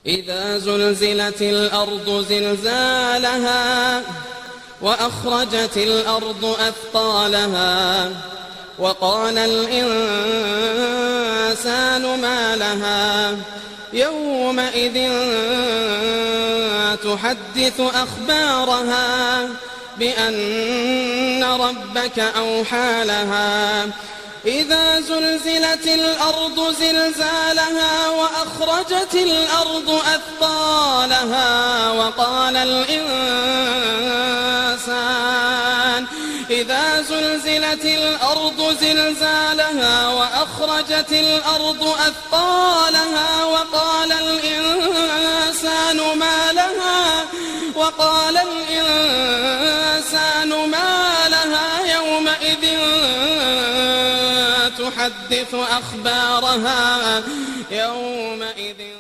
إذا زلزلت الأرض زلزالها وأخرجت الأرض أثقالها وقال الإنسان ما لها يومئذ تحدث أخبارها بأن ربك أوحى لها إذا زلزلت الأرض زلزالها وأخرجت الأرض أثقالها وقال الإنسان إذا زلزلت الأرض زلزالها وأخرجت الأرض أثقالها وقال الإنسان ما لها يومئذ تحدث أخبارها يومئذ